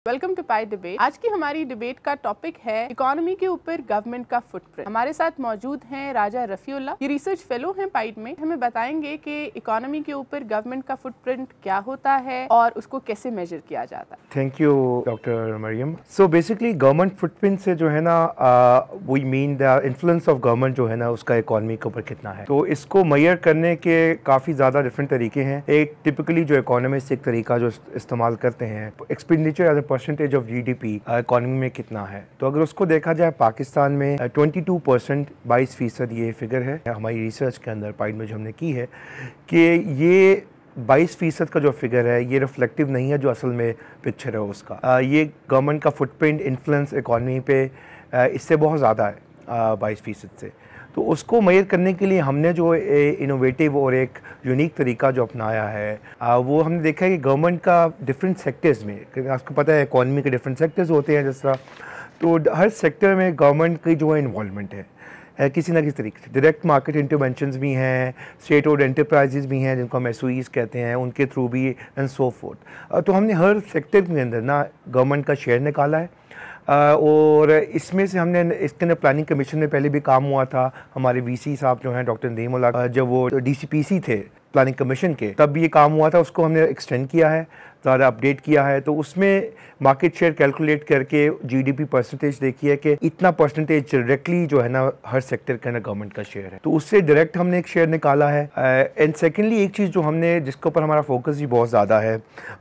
Welcome to pi debate. आज की हमारी डिबेट का टॉपिक है इकोनॉमी के ऊपर गवर्नमेंट का फुटप्रिंट। हमारे साथ मौजूद हैं राजा रफीउल्लाह, ये रिसर्च फेलो हैं पाइड में। हमें बताएंगे कि इकोनॉमी के ऊपर गवर्नमेंट का फुटप्रिंट क्या होता है और उसको कैसे मेजर किया जाता है। Thank you doctor Mariam. So basically government footprint से जो है ना we mean the influence of government जो है ना उसका इकोनॉमी के ऊपर कितना है। तो इसको मेजर करने के काफ़ी ज़्यादा डिफरेंट तरीके हैं। एक टिपिकली जो इकोनॉमिस्ट एक तरीका जो इस्तेमाल करते हैं, expenditure as a percentage of GDP economy में कितना है। तो अगर उसको देखा जाए पाकिस्तान में 22% 22% ये फिगर है हमारी रिसर्च के अंदर पाइड में जो हमने की है कि ये 22% का जो फिगर है ये रिफ्लेक्टिव नहीं है जो असल में पिक्चर है उसका। ये गवर्नमेंट का फुटप्रिंट इन्फ्लुएंस इकोनॉमी पे इससे बहुत ज़्यादा है 22% से। तो उसको मेजर करने के लिए हमने जो इनोवेटिव और एक यूनिक तरीका जो अपनाया है वो हमने देखा है कि गवर्नमेंट का डिफरेंट सेक्टर्स में, आपको पता है इकोनॉमी के डिफरेंट सेक्टर्स होते हैं जिस तरह, तो हर सेक्टर में गवर्नमेंट की जो है इन्वॉल्वमेंट है किसी ना किसी तरीके से। डायरेक्ट मार्केट इंटरवेंशंस भी हैं, स्टेट ओड एंटरप्राइजेज भी हैं जिनको हम एसओईज कहते हैं, उनके थ्रू भी एंड सो फोर्थ। तो हमने हर सेक्टर के अंदर ना गवर्नमेंट का शेयर निकाला है और इसमें से हमने इसके अंदर प्लानिंग कमीशन में पहले भी काम हुआ था। हमारे वीसी साहब जो हैं डॉक्टर नदीमुल्लाह, जब वो डीसीपीसी थे प्लानिंग कमीशन के, तब भी ये काम हुआ था। उसको हमने एक्सटेंड किया है, ज़्यादा अपडेट किया है। तो उसमें मार्केट शेयर कैलकुलेट करके जीडीपी परसेंटेज देखी है कि इतना परसेंटेज डायरेक्टली जो है ना हर सेक्टर के अंदर गवर्नमेंट का शेयर है। तो उससे डायरेक्ट हमने एक शेयर निकाला है। एंड सेकेंडली एक चीज़ जो हमने जिसके ऊपर हमारा फोकस भी बहुत ज़्यादा है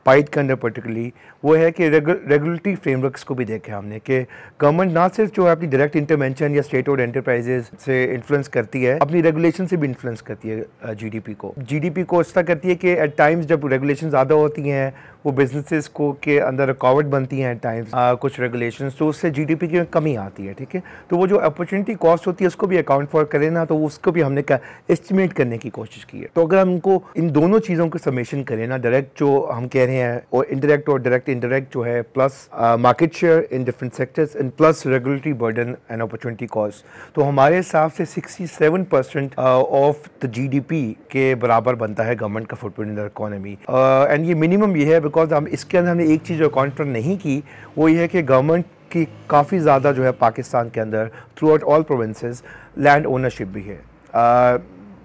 पाइड के अंदर पर्टिकुलरली, वो है कि रेगुलेटरी फ्रेमवर्क्स को भी देखा हमने कि गवर्नमेंट ना सिर्फ जो है अपनी डायरेक्ट इंटरवेंशन या स्टेट ओड एंटरप्राइजेज से इन्फ्लुएंस करती है, अपनी रेगुलेशन से भी इन्फ्लुएंस करती है जीडीपी को इस तरह करती है कि एट टाइम्स जब रेगुलेशन ज़्यादा होती हैं वो बिजनेसेस को के अंदर रुकावट बनती हैं एट टाइम्स कुछ रेगुलेशंस, तो उससे जीडीपी की कमी आती है। ठीक है, तो वो जो अपॉर्चुनिटी कॉस्ट होती है उसको भी अकाउंट फॉर करें ना, तो उसको भी हमने एस्टिमेट करने की कोशिश की है। तो अगर हमको इन दोनों चीज़ों को समेशन करें ना, डायरेक्ट जो हम कह रहे हैं और डायरेक्ट इंडायरेक्ट जो है, plus market share in different sectors and plus regulatory burden and opportunity cost, तो हमारे हिसाब से 67% ऑफ द जीडीपी के बराबर बनता है गवर्नमेंट का footprint in the economy. And ये मिनिमम ये है बिकॉज हम इसके अंदर हमने एक चीज़ जो अकाउंट फॉर नहीं की, वो ये है कि गवर्नमेंट की काफ़ी ज़्यादा जो है पाकिस्तान के अंदर throughout all provinces land ownership भी है।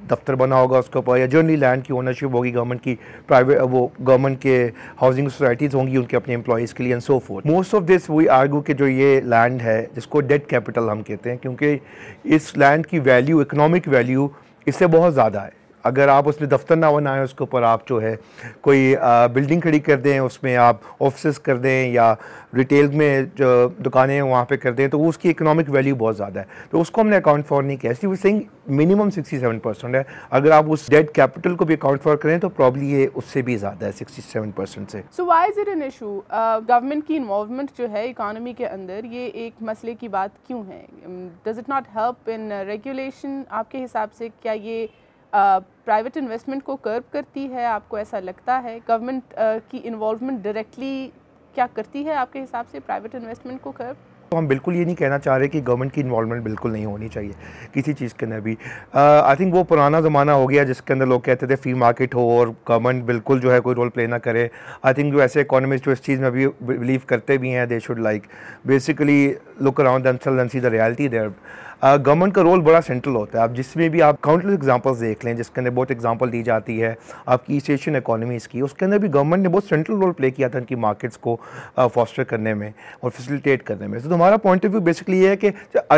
दफ्तर बना होगा उसके ऊपर, या जनरली लैंड की ओनरशिप होगी गवर्नमेंट की, प्राइवेट वो गवर्नमेंट के हाउसिंग सोसाइटीज़ होंगी उनके अपने एम्प्लॉयज़ के लिए and so forth. Most of this we argue कि जो ये लैंड है जिसको डेट कैपिटल हम कहते हैं, क्योंकि इस लैंड की वैल्यू, इकोनॉमिक वैल्यू इससे बहुत ज़्यादा है। अगर आप उसमें दफ्तर ना बनाएं, उसके ऊपर आप जो है कोई बिल्डिंग खड़ी कर दें, उसमें आप ऑफिस कर दें या रिटेल में जो दुकानें हैं वहाँ पे कर दें, तो उसकी इकोनॉमिक वैल्यू बहुत ज़्यादा है। तो उसको हमने अकाउंट फॉर नहीं किया, इसलिए वो सिंग मिनिमम 67% है। अगर आप उस डेट कैपिटल को भी अकाउंट फॉर करें तो प्रॉब्ली ये उससे भी ज़्यादा है 67% से। So why is it an issue? Government की इन्वॉल्वमेंट जो है इकोनॉमी के अंदर, ये एक मसले की बात क्यों है? Does it not help in regulation? आपके हिसाब से क्या ये प्राइवेट इन्वेस्टमेंट को कर्ब करती है? आपको ऐसा लगता है गवर्नमेंट की इन्वॉल्वमेंट डायरेक्टली क्या करती है आपके हिसाब से प्राइवेट इन्वेस्टमेंट को कर्ब? तो हम बिल्कुल ये नहीं कहना चाह रहे कि गवर्नमेंट की इन्वॉल्वमेंट बिल्कुल नहीं होनी चाहिए किसी चीज़ के अंदर भी। आई थिंक वो पुराना ज़माना हो गया जिसके अंदर लोग कहते थे फ्री मार्केट हो और गवर्नमेंट बिल्कुल जो है कोई रोल प्ले ना करे। आई थिंक जो ऐसे इकोनॉमिस्ट जो इस चीज़ में अभी बिलीव करते भी हैं, they should like basically look around themselves and see the reality there. Government का रोल बड़ा सेंट्रल होता है। आप जिसमें भी आप काउंटलेस एग्जांपल्स देख लें जिसके अंदर बहुत एग्जांपल दी जाती है आपकी ईस्ट एशियन इकोनॉमीज़ की, उसके अंदर भी गवर्नमेंट ने बहुत सेंट्रल रोल प्ले किया था उनकी मार्केट्स को फॉस्टर करने में और फैसिलिटेट करने में। तो हमारा पॉइंट ऑफ व्यू बेसिकली ये है कि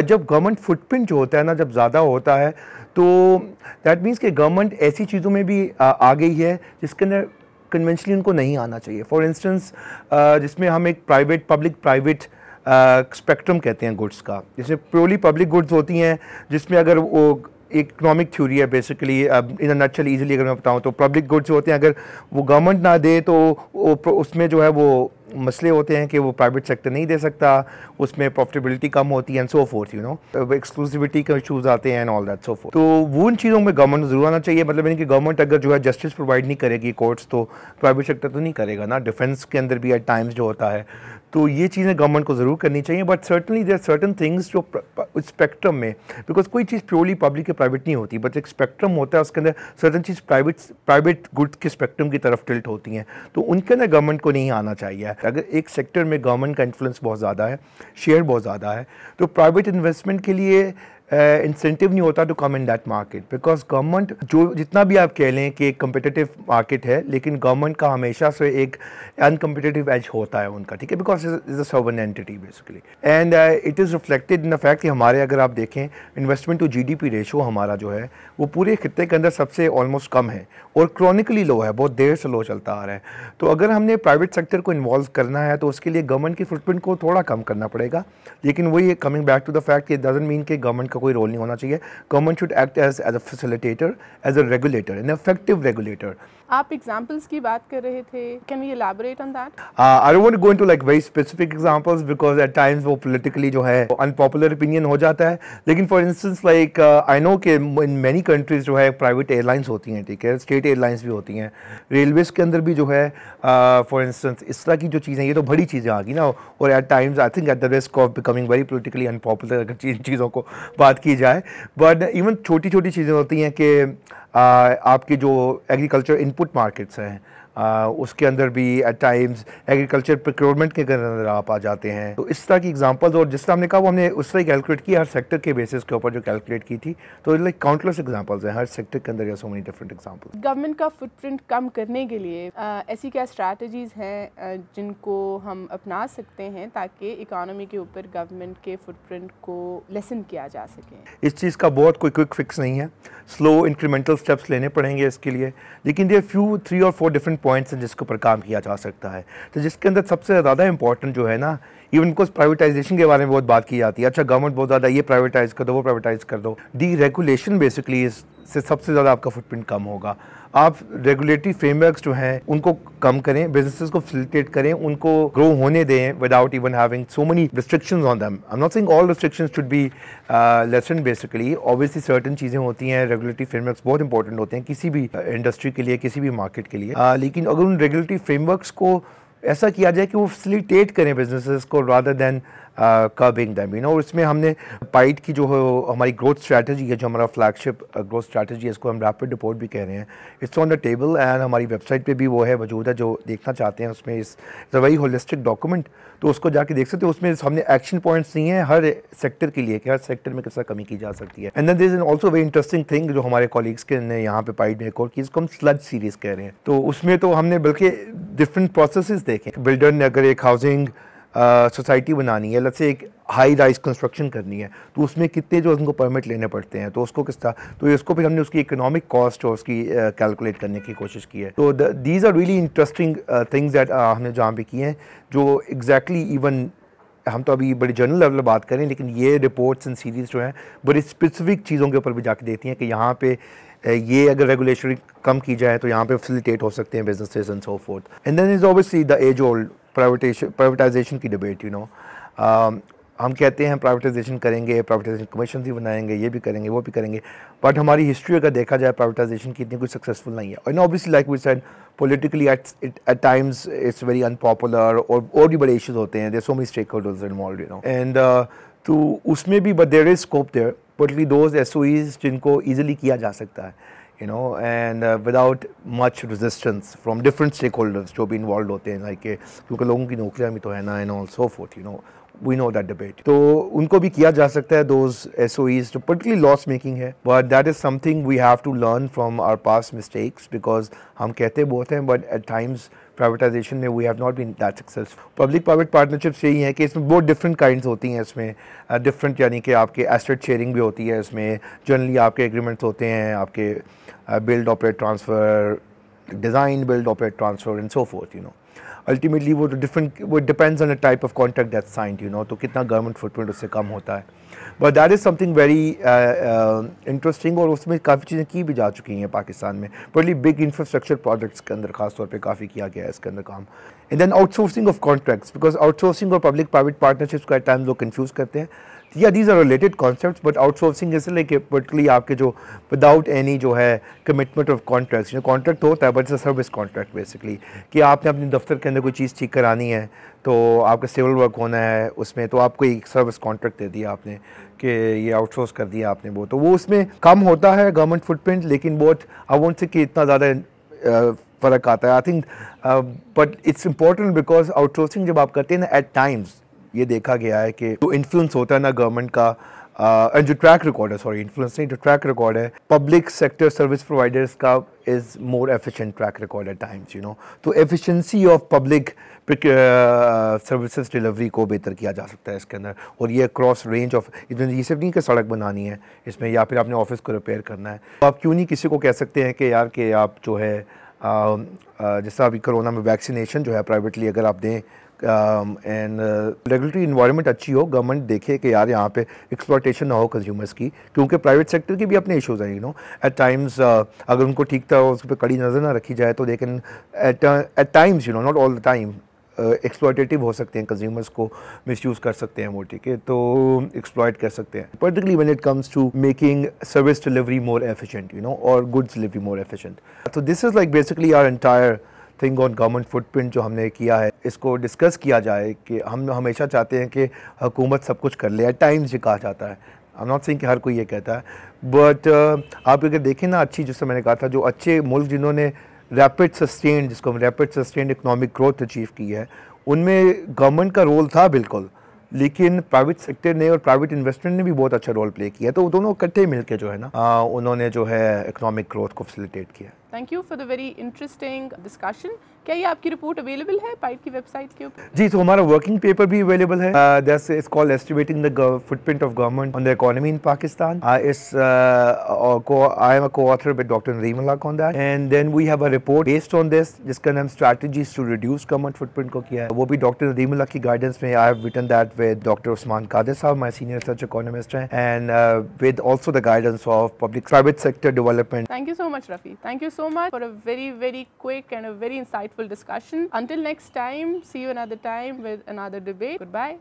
जब गवर्नमेंट फुटप्रिंट जो होता है ना, जब ज़्यादा होता है तो दैट मीन्स कि गवर्नमेंट ऐसी चीज़ों में भी आ गई है जिसके अंदर कन्वेंशनली उनको नहीं आना चाहिए। फॉर इंस्टेंस जिसमें हम एक पब्लिक प्राइवेट स्पेक्ट्रम कहते हैं गुड्स का, जैसे प्योरली पब्लिक गुड्स होती हैं जिसमें अगर वो इकोनॉमिक थ्योरी है बेसिकली, इन अ नटशल ईजिली अगर मैं बताऊं तो पब्लिक गुड्स होते हैं, अगर वो गवर्नमेंट ना दे तो उसमें जो है वो मसले होते हैं कि वो प्राइवेट सेक्टर नहीं दे सकता, उसमें प्रॉफिटेबिलिटी कम होती है and so fourth, you know exclusivity के इशूज़ आते हैं and all that so fourth. तो वो उन चीज़ों में गवर्नमेंट जरूर आना चाहिए। मतलब यानी कि गवर्नमेंट अगर जो है जस्टिस प्रोवाइड नहीं करेगी कोर्ट्स, तो प्राइवेट सेक्टर तो नहीं करेगा ना। डिफेंस के अंदर भी एट टाइम्स जो होता है, तो ये चीज़ें गवर्नमेंट को ज़रूर करनी चाहिए। But certainly there certain things जो स्पेक्ट्रम में, बिकॉज कोई चीज़ प्योरली पब्लिक या प्राइवेट नहीं होती, बट एक स्पेक्ट्रम होता है, उसके अंदर सर्टन चीज़ प्राइवेट गुड्स के स्पेक्ट्रम की तरफ टिल्ट होती हैं, तो उनके अंदर गवर्नमेंट को नहीं आना चाहिए। है। अगर एक सेक्टर में गवर्नमेंट का इन्फ्लुएंस बहुत ज़्यादा है, शेयर बहुत ज़्यादा है, तो प्राइवेट इन्वेस्टमेंट के लिए इंसेंटिव नहीं होता to come in that market, because government जो जितना भी आप कह लें कि एक कम्पिटिटिव मार्केट है, लेकिन गवर्नमेंट का हमेशा से एक अनकम्पिटिटिव एज होता है उनका, ठीक है, because is a sovereign entity basically, and it is reflected in the fact कि हमारे अगर आप देखें इन्वेस्टमेंट टू जीडीपी रेशो हमारा जो है वो पूरे खित्ते के अंदर सबसे ऑलमोस्ट कम है और क्रॉनिकली लो है, बहुत देर से लो चलता आ रहा है। तो अगर हमने प्राइवेट सेक्टर को इन्वॉल्व करना है तो उसके लिए गवर्नमेंट की फुटप्रिंट को थोड़ा कम करना पड़ेगा, लेकिन वही coming back to the fact it doesn't mean कि गवर्नमेंट का कोई रोल नहीं होना चाहिए। Government should act as a facilitator, as a regulator, an effective regulator. आप एग्जांपल्स की बात कर रहे थे, can we elaborate on that? I don't want to go into like very specific examples because at times वो politically जो है unpopular opinion हो जाता है, लेकिन for instance like I know कि इन मेनी कंट्रीज जो है प्राइवेट एयरलाइंस होती हैं, ठीक है, स्टेट एयरलाइंस भी होती हैं, रेलवेज के अंदर भी जो है फॉर इंस्टेंस इस तरह की जो चीज़ें, ये तो बड़ी चीज़ें आ गई ना, और at times I think at the risk of becoming very politically unpopular अगर चीज़ों को बात की जाए, बट इवन छोटी छोटी चीज़ें होती हैं कि आपकी जो एग्रीकल्चर इनपुट मार्केट्स हैं उसके अंदर भी एट टाइम्स एग्रीकल्चर प्रोक्योरमेंट के अंदर आप आ जाते हैं। तो इस तरह की एग्जांपल्स, और जिस तरह हमने कहा वो हमने उस तरह कैलकुलेट की हर सेक्टर के बेसिस के ऊपर जो कैलकुलेट की थी, तो लाइक काउंटलेस एग्जांपल्स हैं हर सेक्टर के अंदर, so many different examples. Government का फुटप्रिंट कम करने के लिए ऐसी क्या स्ट्रैटेजीज हैं जिनको हम अपना सकते हैं ताकि इकोनॉमी के ऊपर गवर्नमेंट के फुटप्रिंट को लेसन किया जा सके? इस चीज़ का बहुत कोई क्विक फिक्स नहीं है, स्लो इंक्रीमेंटल स्टेप्स लेने पड़ेंगे इसके लिए, लेकिन देयर फ्यू 3 और 4 डिफरेंट पॉइंट्स हैं जिसके ऊपर काम किया जा सकता है। तो जिसके अंदर सबसे ज़्यादा इंपॉर्टेंट जो है ना, इवन बिकॉज प्राइवेटाइजेशन के बारे में बहुत बात की जाती है, अच्छा गवर्नमेंट बहुत ज़्यादा ये प्राइवेटाइज कर दो, वो प्राइवेटाइज कर दो, डी रेगुलेशन बेसिकली इससे सबसे ज़्यादा आपका फुटप्रिंट कम होगा। आप रेगुलेटरी फ्रेमवर्क्स जो हैं उनको कम करें, बिजनेसेस को फैसिलिटेट करें, उनको ग्रो होने दें without even having so many restrictions on them. I am not saying all restrictions should be lesson basically, obviously certain चीज़ें होती हैं, रेगुलेटरी फ्रेमवर्क्स बहुत इंपॉर्टेंट होते हैं किसी भी इंडस्ट्री के लिए, किसी भी मार्केट के लिए, लेकिन अगर उन रेगुलेटरी फ्रेमवर्क्स को ऐसा किया जाए कि वो फैसिलिटेट करें बिजनेसेस को rather than curbing them, you know. इसमें हमने पाइट की जो हमारी ग्रोथ स्ट्रैटेजी है, जो हमारा फ्लैगशिप ग्रोथ स्ट्रैटेजी है, इसको हम रैपिड रिपोर्ट भी कह रहे हैं, it's on the table and हमारी वेबसाइट पे भी वो है मौजूद है, जो देखना चाहते हैं उसमें इस अ वेरी होलिस्टिक डॉक्यूमेंट, तो उसको जाके देख सकते हो। उसमें हमने एक्शन पॉइंट्स नहीं है हर सेक्टर के लिए कि हर सेक्टर में किस तरह कमी की जा सकती है। And then there is also very interesting thing जो हमारे कॉलीग्स के ने यहाँ पे पाइट में एक और की, इसको हम स्लज सीरीज कह रहे हैं। तो उसमें तो हमने बल्कि डिफरेंट प्रोसेसेस देखे। बिल्डर ने अगर एक हाउसिंग सोसाइटी बनानी है, लेट्स से एक हाई राइज कंस्ट्रक्शन करनी है, तो उसमें कितने जो उनको परमिट लेने पड़ते हैं, तो उसको किस तरह, तो इसको फिर हमने उसकी इकोनॉमिक कॉस्ट और उसकी कैलकुलेट करने की कोशिश की है। तो these are really interesting things that हमने जहाँ पे किए हैं, जो एग्जैक्टली इवन हम तो अभी बड़ी जनरल लेवल बात करें, लेकिन ये रिपोर्ट्स एंड सीरीज़ जो हैं बड़ी स्पेसिफिक चीज़ों के ऊपर भी जाके देती हैं कि यहाँ पे ये अगर रेगुलेशन कम की जाए तो यहाँ पे फैसिलिटेट हो सकते हैं businesses and so forth. And then is obviously the age old privatisation की डिबेट, यू नो। हम कहते हैं प्राइवेटाइजेशन करेंगे, प्राइवेटाइजेशन कमीशन भी बनाएंगे, ये भी करेंगे, वो भी करेंगे, बट हमारी हिस्ट्री अगर देखा जाए प्राइवेटाइजेशन की इतनी कोई सक्सेसफुल नहीं है। और obviously like we said politically at times it's very unpopular और भी बड़े issues होते हैं, there's so many stakeholders involved, you know, and तो उसमें भी but there is scope there, particularly those SOEs जिनको easily किया जा सकता है, you know, and without much resistance from different stakeholders जो भी involved होते हैं, like क्योंकि लोगों की नौकरियां भी तो है ना, and all so forth, you know, we know that debate, तो उनको भी किया जा सकता है those SOEs जो particularly loss making है, but that is something we have to learn from our past mistakes, because हम कहते बहुत हैं but at times प्राइवेटाइजेशन में we have not been that successful. Public private partnerships यही हैं कि इसमें बहुत डिफरेंट काइंड्स होती हैं, इसमें डिफरेंट यानी कि आपके एसेट शेयरिंग भी होती है, इसमें जनरली आपके एग्रीमेंट्स होते हैं, आपके build operate transfer, design build operate transfer and so fourth, you know. Ultimately वो डिफरेंट, वो depends on the type of contract that's signed, you know, तो कितना गवर्नमेंट फुटप्रिंट उससे कम होता है, but that is something very interesting, और उसमें काफ़ी चीज़ें की भी जा चुकी हैं पाकिस्तान में, बड़ी बिग इंफ्रास्ट्रक्चर प्रोजेक्ट्स के अंदर खास तौर पे काफ़ी किया गया है इसके अंदर काम। And then outsourcing of contracts, because outsourcing और पब्लिक प्राइवेट पार्टनरशिप्स को एट टाइम्स लोग कन्फ्यूज़ करते हैं। या these are related concepts, but outsourcing जैसे लाइक पर्टिकुलरली आपके जो विदाउट एनी जो है कमिटमेंट ऑफ कॉन्ट्रैक्ट्स, जो कॉन्ट्रैक्ट होता है but it's a service contract basically, कि आपने अपने दफ्तर के अंदर कोई चीज़ ठीक करानी है, तो आपका सिविल वर्क होना है उसमें, तो आपको एक सर्विस कॉन्ट्रैक्ट दे दिया आपने कि ये आउटसोर्स कर दिया आपने, वो तो वो उसमें कम होता है गवर्नमेंट फुटप्रिंट, लेकिन बहुत आई वोंट से कि इतना ज़्यादा फ़र्क आता है I think. But it's important because outsourcing जब आप करते हैं ना, एट टाइम्स ये देखा गया है कि जो इन्फ्लुएंस होता है ना गवर्नमेंट का, जो ट्रैक रिकॉर्ड है, सॉरी इन्फ्लुएंस नहीं, जो ट्रैक रिकॉर्ड है पब्लिक सेक्टर सर्विस प्रोवाइडर्स का is more efficient track record at times, you know. तो efficiency of public services delivery को बेहतर किया जा सकता है इसके अंदर. और ये क्रॉस रेंज ऑफ, ये सिर्फ नहीं कि सड़क बनानी है इसमें, या फिर आपने ऑफिस को रिपेयर करना है, तो आप क्यों नहीं किसी को कह सकते हैं कि यार कि आप जो है जैसा अभी कोरोना में वैक्सीनेशन जो है प्राइवेटली अगर आप दें, एंड रेगुलेटरी इन्वायरमेंट अच्छी हो, गवर्नमेंट देखे कि यार यहाँ पे एक्सप्लॉयटेशन ना हो कंज्यूमर्स की, क्योंकि प्राइवेट सेक्टर के भी अपने इश्यूज हैं, यू नो. एट टाइम्स अगर उनको ठीक तरह उस पर कड़ी नज़र ना रखी जाए तो they can at times, you no, not all the time, exploitative हो सकते हैं, कंज्यूमर्स को मिसयूज़ कर सकते हैं वो, ठीक है, तो एक्सप्लॉयट कर सकते हैं, particularly when it comes to making service delivery more efficient, you know, और गुड्स डिलीवरी मोर एफिशिएंट. तो this is like basically our entire thing on government footprint जो हमने किया है. इसको डिस्कस किया जाए कि हम हमेशा चाहते हैं कि हुकूमत सब कुछ कर ले, एट टाइम्स ये कहा जाता है, आई एम नॉट सेइंग कि हर कोई ये कहता है, बट आप अगर देखें ना, अच्छी, जैसे मैंने कहा था, जो अच्छे मुल्क जिन्होंने रैपिड सस्टेन, जिसको हम rapid sustain economic growth achieve की है, उनमें गवर्नमेंट का रोल था बिल्कुल, लेकिन प्राइवेट सेक्टर ने और प्राइवेट इन्वेस्टमेंट ने भी बहुत अच्छा रोल प्ले किया. तो दोनों इकट्ठे मिलकर जो है ना उन्होंने जो है इकोनॉमिक ग्रोथ को फैसिलिटेट किया. Thank you for the very interesting discussion. क्या ये आपकी रिपोर्ट अवेलेबल है पाइट की वेबसाइट के ऊपर? जी, तो हमारा वर्किंग पेपर भी अवेलेबल है. That's it's called estimating the footprint of government on the economy in Pakistan. I am a co-author with doctor Nadeem ul Haq on that, and then we have a report based on this जिसका नाम strategies to reduce government footprint को किया है. वो भी doctor Nadeem ul हक की guidance में. I have written that with doctor Usman Qadir साहब, माय सीनियर रिसर्च इकोनॉमिस्ट हैं, and with also the guidance of public private sector development. Thank you so much, Rafi. Thank you so much for a very, very quick and a very insightful discussion. Until next time, see you another time with another debate. Goodbye.